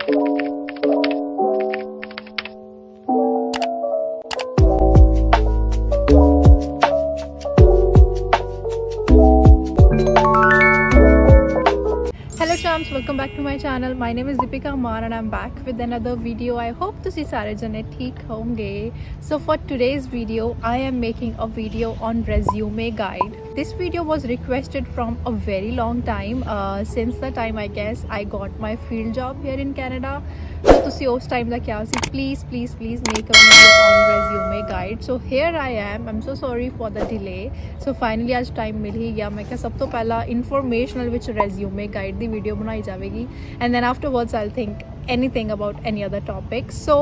Hello champs, welcome back to my channel. My name is Deepika Amar and I'm back with another video. I hope to see सारे जने ठीक होंगे. So for today's video, I am making a video on resume guide. This video was requested from a very long time, since the time I guess I got my field job here in Canada. So ਤੁਸੀਂ ਉਸ time ਦਾ ਕਿਹਾ ਸੀ please make a video on resume guide. So here I am. I'm so sorry for the delay. So finally ਅੱਜ time ਮਿਲ ਹੀ ਗਿਆ. ਮੈਂ ਕਿਹਾ ਸਭ ਤੋਂ ਪਹਿਲਾਂ informational ਵਿੱਚ resume guide ਦੀ video ਬਣਾਈ ਜਾਵੇਗੀ and then afterwards I'll think anything about any other topic. So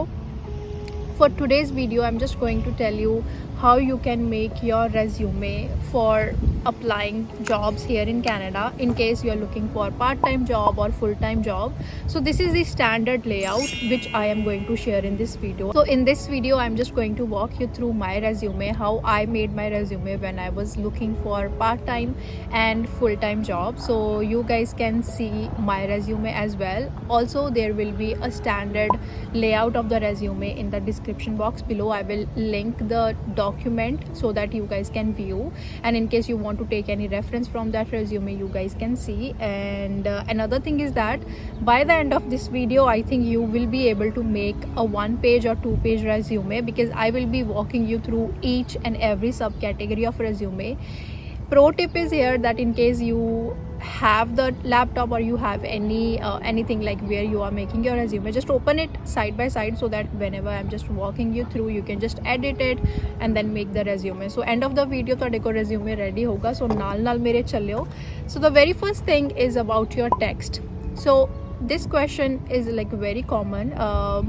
for today's video I'm just going to tell you how you can make your resume for applying jobs here in Canada in case you are looking for part-time job or full-time job. So this is the standard layout which I am going to share in this video. So in this video I'm just going to walk you through my resume, how I made my resume when I was looking for part-time and full-time job, so you guys can see my resume as well. Also there will be a standard layout of the resume in the description box below. I will link the document so that you guys can view, and in case you want to take any reference from that resume you guys can see. And another thing is that by the end of this video I think you will be able to make a 1-page or 2-page resume, because I will be walking you through each and every subcategory of resume. Pro tip is here that in case you have the laptop or you have anything like where you are making your resume, just open it side by side so that whenever I'm just walking you through you can just edit it and then make the resume. So end of the video ਤੁਹਾਡੇ ਕੋਲ resume ready ਹੋਗਾ. So ਨਾਲ ਮੇਰੇ ਚੱਲਿਓ. So the very first thing is about your text. So this question is like very common.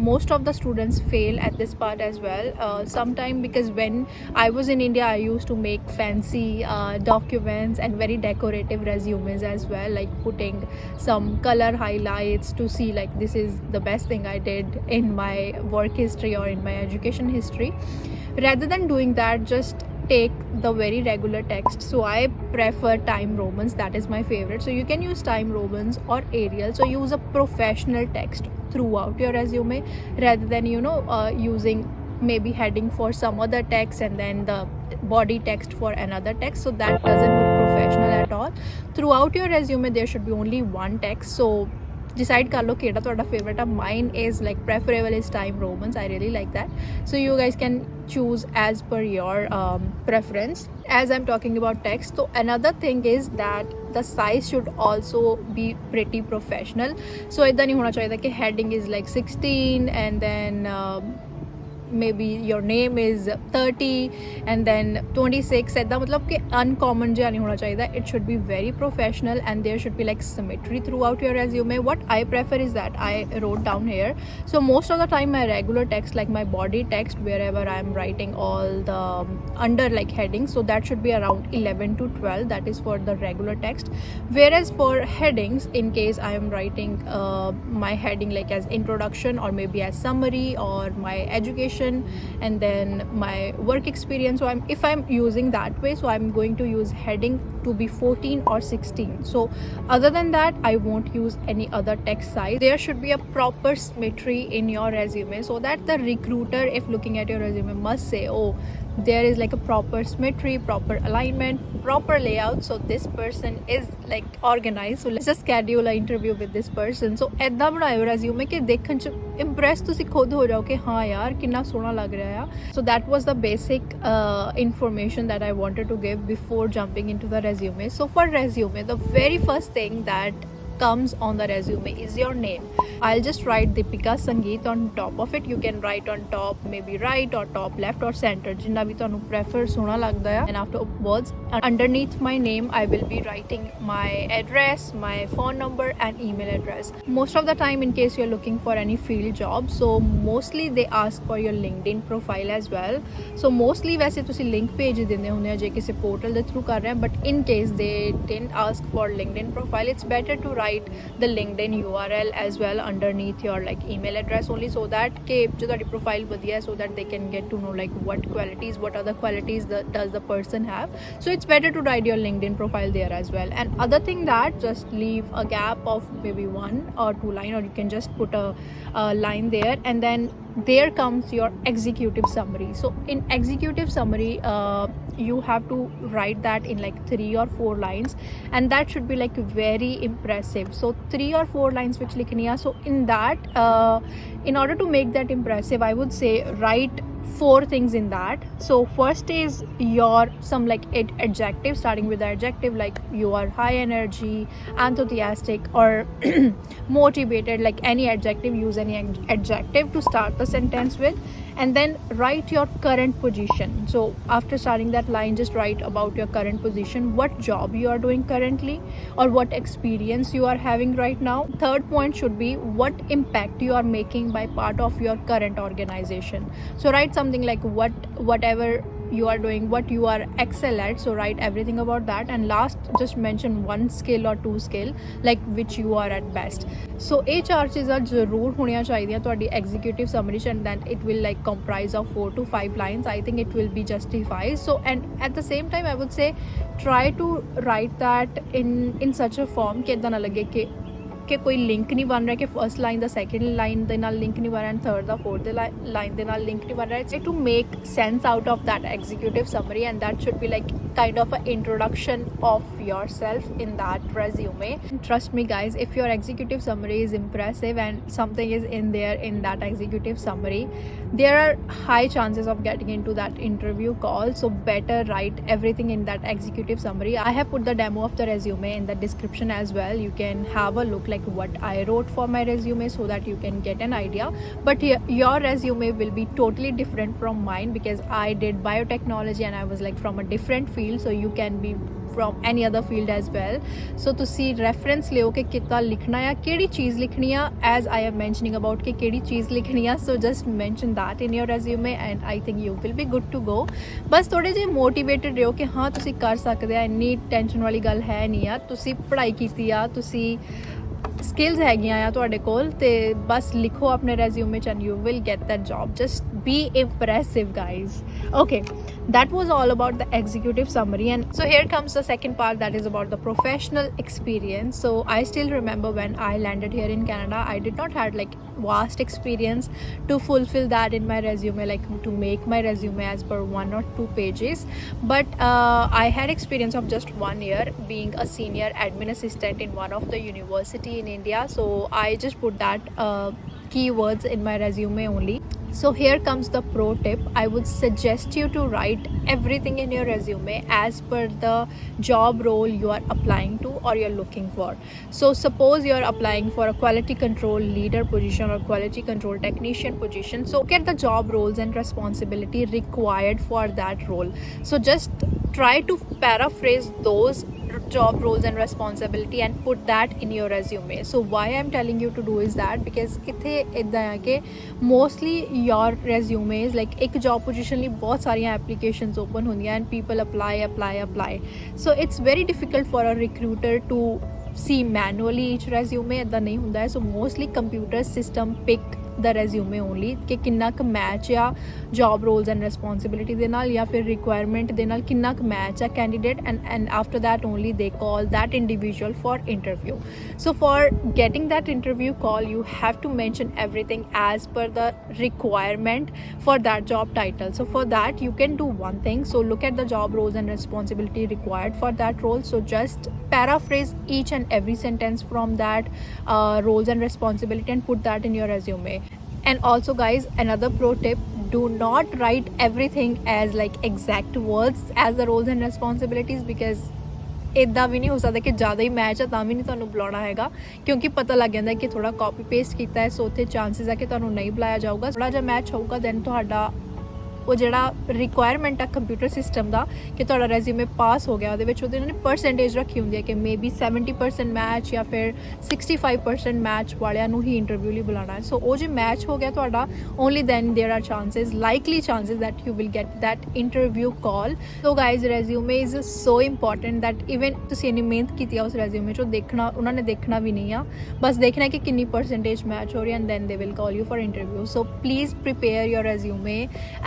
Most of the students fail at this part as well. Sometime because when I was in India I used to make fancy documents and very decorative resumes as well, like putting some color highlights to see like this is the best thing I did in my work history or in my education history. Rather than doing that, just take the very regular text. So I prefer Time Romans, that is my favorite. So you can use Time Romans or Arial. So use a professional text throughout your resume rather than using maybe heading for some other text and then the body text for another text. So that doesn't look professional at all. Throughout your resume there should be only one text. So decide kar lo keda ਤੁਹਾਡਾ favorite ਹੈ. Mine is like preferable is Time Romans. I really like that. So you guys can choose as per your preference. As I'm talking about text, so another thing is that the size should also be pretty professional. So ਇਦਾਂ ਨਹੀਂ ਹੋਣਾ ਚਾਹੀਦਾ ਕਿ heading is like 16 and then maybe your name is 30 and then 26. ऐदा मतलब कि uncommon ਜਿਹਾ नहीं होना चाहिए. It should be very professional and there should be like symmetry throughout your resume. What I prefer is that I wrote down here. So most of the time my regular text, like my body text wherever I'm writing all the under like headings, so that should be around 11 to 12. That is for the regular text. Whereas for headings, in case I am writing my heading like as introduction or maybe as summary or my education and then my work experience, so if I'm using that way, so I'm going to use heading to be 14 or 16. So other than that I won't use any other text size. There should be a proper symmetry in your resume so that the recruiter, if looking at your resume, must say, oh, there is like a proper symmetry, proper alignment, proper layout, so this person is like organized. So let's just schedule an interview with this person. So ਐਦਾਂ ਬਣਾਇਓ resume ਕਿ ਦੇਖਣ ਚ impress ਤੁਸੀਂ ਖੁਦ ਹੋ ਜਾਓ ਕਿ ਹਾਂ ਯਾਰ ਕਿੰਨਾ ਸੋਹਣਾ ਲੱਗ ਰਿਹਾ ਆ. So that was the basic information that I wanted to give before jumping into the resume. So for resume, the very first thing that comes on the resume is your name. I'll just write Deepika Sangeet on top of it. You can write on top, maybe right or top left or center, ਜਿੰਨਾ ਵੀ ਤੁਹਾਨੂੰ prefer ਸੋਹਣਾ ਲੱਗਦਾ ਹੈ. And afterwards, underneath my name I will be writing my address, my phone number and email address. Most of the time, in case you're looking for any field job, so mostly they ask for your LinkedIn profile as well. So mostly ਵੈਸੇ ਤੁਸੀਂ link page ਦਿੰਦੇ ਹੁੰਦੇ ਆ ਜੇ ਕਿਸੇ portal ਦੇ through ਕਰ ਰਹੇ ਆ, but in case they didn't ask for LinkedIn profile, it's better to write write the LinkedIn URL as well underneath your like email address only, so that ke jo ਤੁਹਾਡੀ profile ਵਧੀਆ, so that they can get to know like what qualities, what other qualities does the person have. So it's better to write your LinkedIn profile there as well. And other thing that just leave a gap of maybe 1 or 2 line, or you can just put a line there, and then there comes your executive summary. So in executive summary you have to write that in like 3 or 4 lines, and that should be like very impressive. So 3 or 4 lines which likhni hai. So in that in order to make that impressive, I would say write 4 things in that. So first is your some like adjective, starting with the adjective like you are high energy, enthusiastic, or motivated, like any adjective, use any adjective to start the sentence with. And then write your current position. So after starting that line, just write about your current position, what job you are doing currently, or what experience you are having right now. Third point should be what impact you are making by part of your current organization. So write something like whatever you are doing, what you are excel at, so write everything about that. And last, just mention 1 skill or 2 skill like which you are at best. So ਇਹ 4 ਚੀਜ਼ਾਂ ਜ਼ਰੂਰ ਹੋਣੀਆਂ ਚਾਹੀਦੀਆਂ ਤੁਹਾਡੀ executive summary 'ਚ, and then it will like comprise of 4 to 5 lines. I think it will be justified. So and at the same time I would say try to write that in such a form ਕਿ ਇੱਦਾਂ ਨਾ ਲੱਗੇ ਕਿ ਕੋਈ link ਨਹੀਂ ਬਣ ਰਿਹਾ, ਕਿ ਫਰਸਟ ਲਾਈਨ ਦਾ ਸੈਕਿੰਡ ਲਾਈਨ ਦੇ ਨਾਲ ਲਿੰਕ ਨਹੀਂ ਬਣ ਰਿਹਾ, and third the fourth line ਦੇ ਨਾਲ ਲਿੰਕ ਨਹੀਂ ਬਣ ਰਿਹਾ. It's too make sense out of that executive summary, and that should be like kind of an introduction of yourself in that resume. Trust me guys, if your executive summary is impressive and something is in there in that executive summary, there are high chances of getting into that interview call. So better write everything in that executive summary. I have put the demo of the resume in the description as well. You can have a look like what I wrote for my resume, so that you can get an idea. But your resume will be totally different from mine, because I did biotechnology and I was like from a different field. So you can be from any other field as well. So ਤੁਸੀਂ reference ਲਿਓ ਕਿ ਕਿੱਦਾਂ ਲਿਖਣਾ ਆ, ਕਿਹੜੀ ਚੀਜ਼ ਲਿਖਣੀ ਆ, as I am mentioning about ਕਿ ਕਿਹੜੀ ਚੀਜ਼ ਲਿਖਣੀ ਆ. So just mention that in your resume and I think you will be good to go. ਬਸ ਥੋੜੇ ਜਿਹੇ motivated ਰਹੋ ਕਿ ਹਾਂ ਤੁਸੀਂ ਕਰ ਸਕਦੇ ਆ, ਇੰਨੀ ਟੈਨਸ਼ਨ ਵਾਲੀ ਗੱਲ ਹੈ ਨਹੀਂ ਆ. ਤੁਸੀਂ ਪੜ੍ਹਾਈ ਕੀਤੀ ਆ, ਤੁਸੀਂ skills ਹੈਗੀਆਂ ਆ ਤੁਹਾਡੇ ਕੋਲ, ਤੇ ਬਸ ਲਿਖੋ ਆਪਣੇ resume 'ਚ and you will get that job. Just be impressive guys. Okay, that was all about the executive summary. And so here comes the second part, that is about the professional experience. So I still remember when I landed here in Canada, I did not had like vast experience to fulfill that in my resume, like to make my resume as per 1 or 2 pages. But I had experience of just 1 year being a senior admin assistant in one of the university in India. So I just put that keywords in my resume only. So here comes the pro tip. I would suggest you to write everything in your resume as per the job role you are applying to or you're looking for. So suppose you're applying for a quality control leader position or quality control technician position. So get the job roles and responsibility required for that role. So just try to paraphrase those job roles and responsibility and put that in your resume. So why I'm telling you to do is that because ਇੱਥੇ ਇੱਦਾਂ ਆ ਕਿ mostly your resume is like ਇੱਕ job position ਲਈ ਬਹੁਤ ਸਾਰੀਆਂ applications open ਹੁੰਦੀਆਂ and people apply. So it's very difficult for a recruiter to see manually each resume. ਇੱਦਾਂ ਨਹੀਂ ਹੁੰਦਾ ਹੈ. So mostly computer system pick the resume only ਕਿ ਕਿੰਨਾ ਕੁ ਮੈਚ ਆ job roles and responsibility ਦੇ ਨਾਲ, ਜਾਂ ਫਿਰ requirement ਦੇ ਨਾਲ ਕਿੰਨਾ ਕੁ ਮੈਚ ਆ candidate, and after that only they call that individual for interview. So for getting that interview call, you have to mention everything as per the requirement for that job title. So for that you can do one thing. So look at the job roles and responsibility required for that role. So just paraphrase each and every sentence from that roles and responsibility and put that in your resume. And also guys, another pro tip, do not write everything as like exact words as the roles and responsibilities, because ਇੱਦਾਂ ਵੀ ਨਹੀਂ ਹੋ ਸਕਦਾ ਕਿ ਜ਼ਿਆਦਾ ਹੀ match ਆ ਤਾਂ ਵੀ ਨਹੀਂ ਤੁਹਾਨੂੰ ਬੁਲਾਉਣਾ ਹੈਗਾ, ਕਿਉਂਕਿ ਪਤਾ ਲੱਗ ਜਾਂਦਾ ਕਿ ਥੋੜਾ ਕਾਪੀ ਪੇਸਟ ਕੀਤਾ ਹੈ. ਸੋ ਉੱਥੇ ਚਾਂਸਿਸ ਆ ਕਿ ਤੁਹਾਨੂੰ ਨਹੀਂ ਬੁਲਾਇਆ ਜਾਊਗਾ. ਥੋੜਾ ਜਿਹਾ ਮੈਚ ਹੋਊਗਾ ਦੈਨ ਤੁਹਾਡਾ ਉਹ ਜਿਹੜਾ ਰਿਕੁਆਇਰਮੈਂਟ ਆ ਕੰਪਿਊਟਰ ਸਿਸਟਮ ਦਾ ਕਿ ਤੁਹਾਡਾ ਰੈਜ਼ਿਊਮੇ ਪਾਸ ਹੋ ਗਿਆ, ਉਹਦੇ ਵਿੱਚ ਉਹਦੇ ਉਹਨਾਂ ਨੇ ਪਰਸੈਂਟੇਜ ਰੱਖੀ ਹੁੰਦੀ ਹੈ ਕਿ ਮੇਬੀ 70% ਮੈਚ ਜਾਂ ਫਿਰ 65% ਮੈਚ ਵਾਲਿਆਂ ਨੂੰ ਹੀ ਇੰਟਰਵਿਊ ਲਈ ਬੁਲਾਉਣਾ ਹੈ। ਸੋ ਉਹ ਜੇ ਮੈਚ ਹੋ ਗਿਆ ਤੁਹਾਡਾ, only then there are chances, likely chances that you will get that interview call। so guys, resume is so important that even ਤੁਸੀਂ ਇੰਨੀ ਮਿਹਨਤ ਕੀਤੀ ਆ ਉਸ ਰੈਜ਼ਿਊਮੇ 'ਚੋਂ, ਦੇਖਣਾ ਉਹਨਾਂ ਨੇ ਦੇਖਣਾ ਵੀ ਨਹੀਂ ਆ, ਬਸ ਦੇਖਣਾ ਕਿ ਕਿੰਨੀ ਪਰਸੈਂਟੇਜ ਮੈਚ ਹੋ ਰਹੀ ਹੈ and then they will call you for interview। so please prepare your resume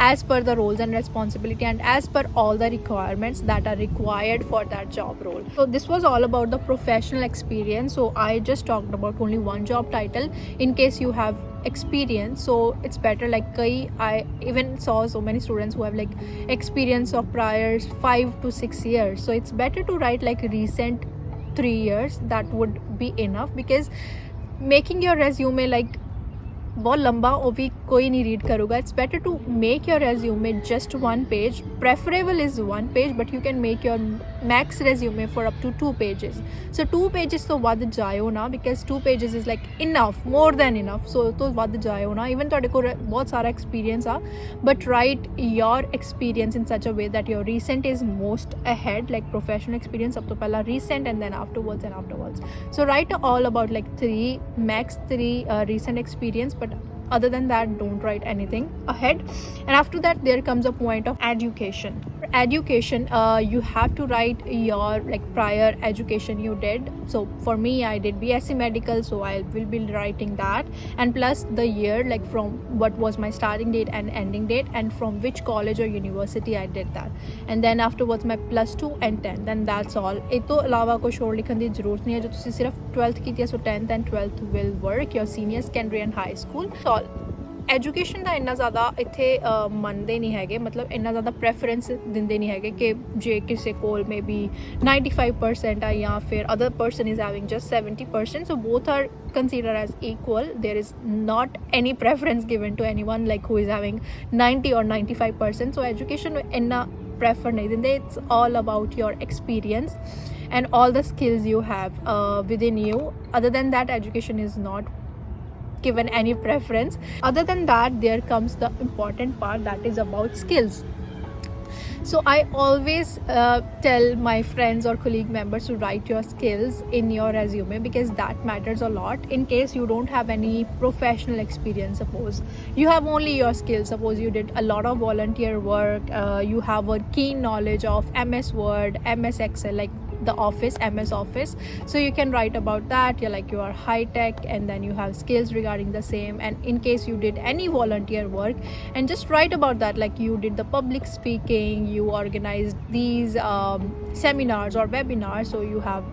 as per the roles and responsibility and as per all the requirements that are required for that job role। so this was all about the professional experience। so I just talked about only one job title in case you have experience, so it's better, like I even saw so many students who have like experience of prior 5 to 6 years, so it's better to write like recent 3 years, that would be enough, because making your resume like बहुत लंबा वो भी कोई नहीं read करूँगा। It's better to make your resume just 1 page, preferable is 1 page, but you can make your max resume for up to 2 pages। So 2 pages तो वध जाओ ना, because 2 pages is like enough, more than enough. So तो वध जाओ ना, even तुहाडे कोल बहुत सारा एक्सपीरियंस आ, but write your experience in such a way that your recent is most ahead, like professional experience सब तो पहला recent and then afterwards. So right all about like 3 recent experience, but other than that don't write anything ahead। and after that there comes a point of education। You have to write your like prior education you did। so for me I did BSc medical, so I will be writing that, and plus the year, like from what was my starting date and ending date, and from which college or university I did that, and then afterwards my +2 and 10, then that's all। ਇਹ ਤੋਂ ਇਲਾਵਾ ਕੁਛ ਹੋਰ ਲਿਖਣ ਦੀ ਜ਼ਰੂਰਤ ਨਹੀਂ ਹੈ। ਜੋ ਤੁਸੀਂ ਸਿਰਫ 12th ਕੀਤੀ ਹੈ, so 10th and 12th will work, your senior secondary and high school। so education ਦਾ ਇੰਨਾ ਜ਼ਿਆਦਾ ਇੱਥੇ ਮੰਨਦੇ ਨਹੀਂ ਹੈਗੇ, ਮਤਲਬ ਇੰਨਾ ਜ਼ਿਆਦਾ ਪ੍ਰੈਫਰੈਂਸ ਦਿੰਦੇ ਨਹੀਂ ਹੈਗੇ ਕਿ ਜੇ ਕਿਸੇ ਕੋਲ ਮੇ ਬੀ 95% ਆ ਜਾਂ ਫਿਰ other person is having just 70%, so both are considered as equal। there is not any preference given to anyone like who is having 90 or 95%। so education ਇੰਨਾ prefer ਨਹੀਂ ਦਿੰਦੇ। it's all about your experience and all the skills you have within you। other than that education is not given any preference। other than that there comes the important part, that is about skills। so I always tell my friends or colleague members to write your skills in your resume, because that matters a lot in case you don't have any professional experience। suppose you have only your skills, suppose you did a lot of volunteer work, you have a keen knowledge of MS Word, MS Excel, like the office, MS Office, so you can write about that, you're like you are high tech and then you have skills regarding the same। and in case you did any volunteer work, and just write about that, like you did the public speaking, you organized these seminars or webinars, so you have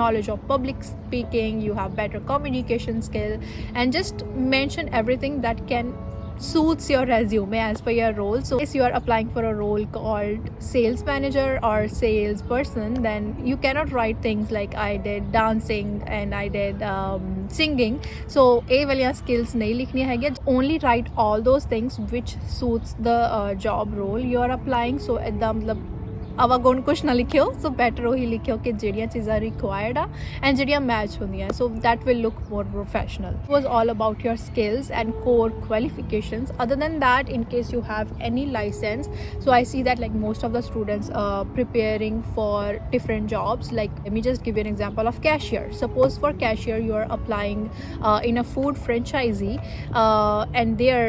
knowledge of public speaking, you have better communication skill, and just mention everything that can suits your resume as per your role। so if you are applying for a role called sales manager or sales person, then you cannot write things like I did dancing and I did singing। so ਇਹ ਵਾਲੀਆਂ skills ਨਹੀਂ ਲਿਖਣੀਆਂ ਹੈਗੀਆਂ, only write all those things which suits the job role you are applying। so ਇੱਦਾਂ ਮਤਲਬ ਆਵਾਗੁਣ ਕੁਛ ਨਾ ਲਿਖਿਓ, ਸੋ better ਉਹੀ ਲਿਖਿਓ ਕਿ ਜਿਹੜੀਆਂ ਚੀਜ਼ਾਂ ਰਿਕੁਆਇਰਡ ਆ ਐਂਡ ਜਿਹੜੀਆਂ ਮੈਚ ਹੁੰਦੀਆਂ, so that will look more professional. It was all about your skills and core qualifications. Other than that, in case you have any license, so I see that like most of the students preparing for different jobs, like let me just give you an example of cashier। suppose for cashier you are applying in a food franchisee, and there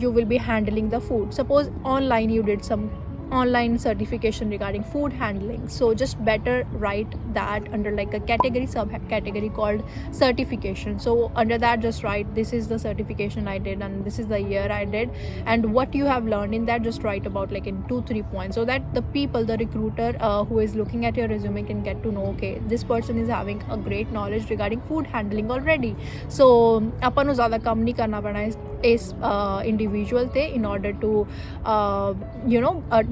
you will be handling the food। suppose online you did some online certification regarding food handling, so just better write that under like a category, subcategory called certification। so under that just write this is the certification I did and this is the year I did, and what you have learned in that just write about like in 2-3 points, so that the people, the recruiter who is looking at your resume can get to know, okay, this person is having a great knowledge regarding food handling already। so ਆਪਾਂ ਨੂੰ ਜ਼ਿਆਦਾ ਕੰਮ ਨਹੀਂ ਕਰਨਾ ਪੈਣਾ ਇਸ individual ਤੇ in order to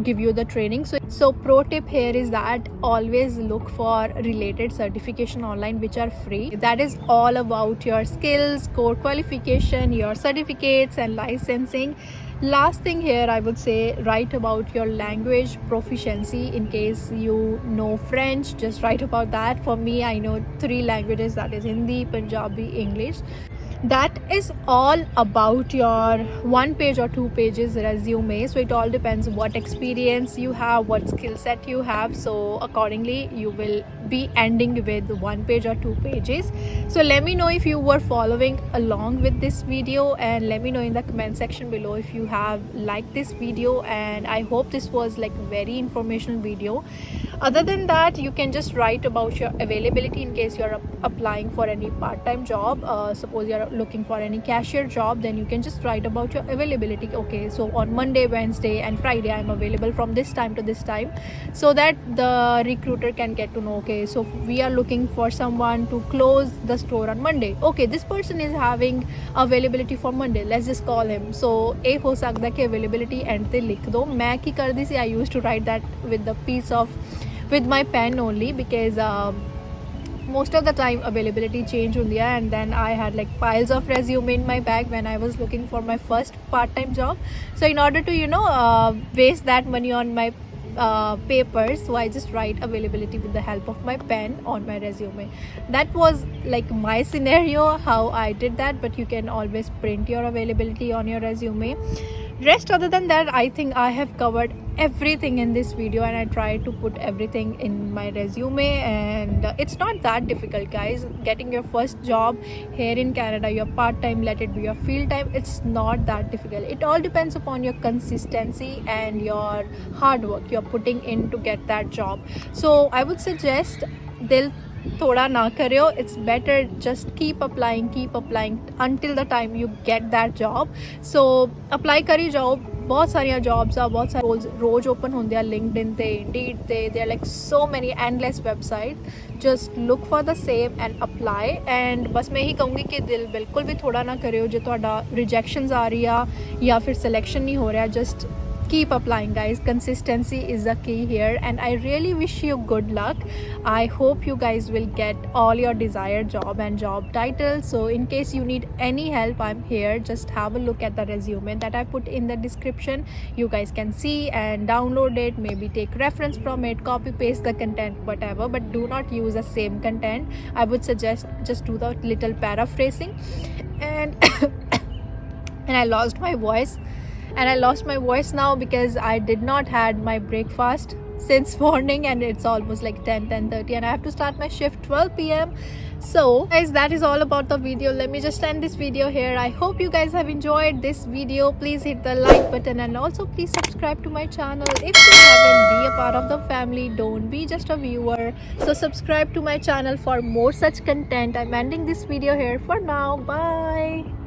give you the training। so pro tip here is that always look for related certification online which are free। that is all about your skills, core qualification, your certificates and licensing। Last thing here, I would say, write about your language proficiency. In case you know French, just write about that. For me, I know 3 languages, that is Hindi, Punjabi, English. That is all about your 1 page or 2 pages resume. So it all depends what experience you have, what skill set you have. So accordingly you will be ending with 1 page or 2 pages. So let me know if you were following along with this video, and let me know in the comment section below if you have liked this video. And I hope this was like very informational video. Other than that, you can just write about your availability in case you're applying for any part-time job. Suppose you're looking for any cashier job, then you can just write about your availability. Okay, so on Monday, Wednesday and Friday I'm available from this time to this time, so that the recruiter can get to know, okay, so we are looking for someone to close the store on Monday. Okay, this person is having availability for Monday, let's just call him. So ਇਹ ਹੋ ਸਕਦਾ ਕਿ availability end ਤੇ ਲਿਖ ਦੋ. ਮੈਂ ਕੀ ਕਰਦੀ ਸੀ, I used to write that with my pen only, because most of the time availability change hundi hai, and then I had like piles of resume in my bag when I was looking for my first part-time job. So in order to waste that money on my papers, so I just write availability with the help of my pen on my resume. That was like my scenario how I did that, but you can always print your availability on your resume. Rest, other than that, I think I have covered everything in this video, and I tried to put everything in my resume. And it's not that difficult, guys. Getting your first job here in Canada, your part-time, let it be your field time, it's not that difficult. It all depends upon your consistency and your hard work you're putting in to get that job. So I would suggest they'll थोड़ा ना करो, it's better just keep applying until the time you get that job. So apply करी जाओ. बहुत सारिया jobs आ, बहुत सारे roles रोज ओपन होंगे आ लिंक्डइन ते, इंडीड ते. There like so many endless website. Just look for the same and apply. And बस मैं यही कहूँगी कि दिल बिल्कुल भी थोड़ा ना करो जो तुहाडा रिजेक्शनस आ रही आ या फिर सिलेक्शन नहीं हो रहा. Just keep applying, guys. Consistency is the key here, and I really wish you good luck. I hope you guys will get all your desired job and job titles. So in case you need any help, I'm here. Just have a look at the resume that I put in the description. You guys can see and download it, maybe take reference from it, copy paste the content, whatever, but do not use the same content. I would suggest just do the little paraphrasing. And and I lost my voice. And I lost my voice now because I did not had my breakfast since morning, and it's almost like 10:30, and I have to start my shift 12 p.m. So guys, that is all about the video. Let me just end this video here. I hope you guys have enjoyed this video. Please hit the like button, and also please subscribe to my channel if you haven't. Be a part of the family, don't be just a viewer. So subscribe to my channel for more such content. I'm ending this video here for now. Bye.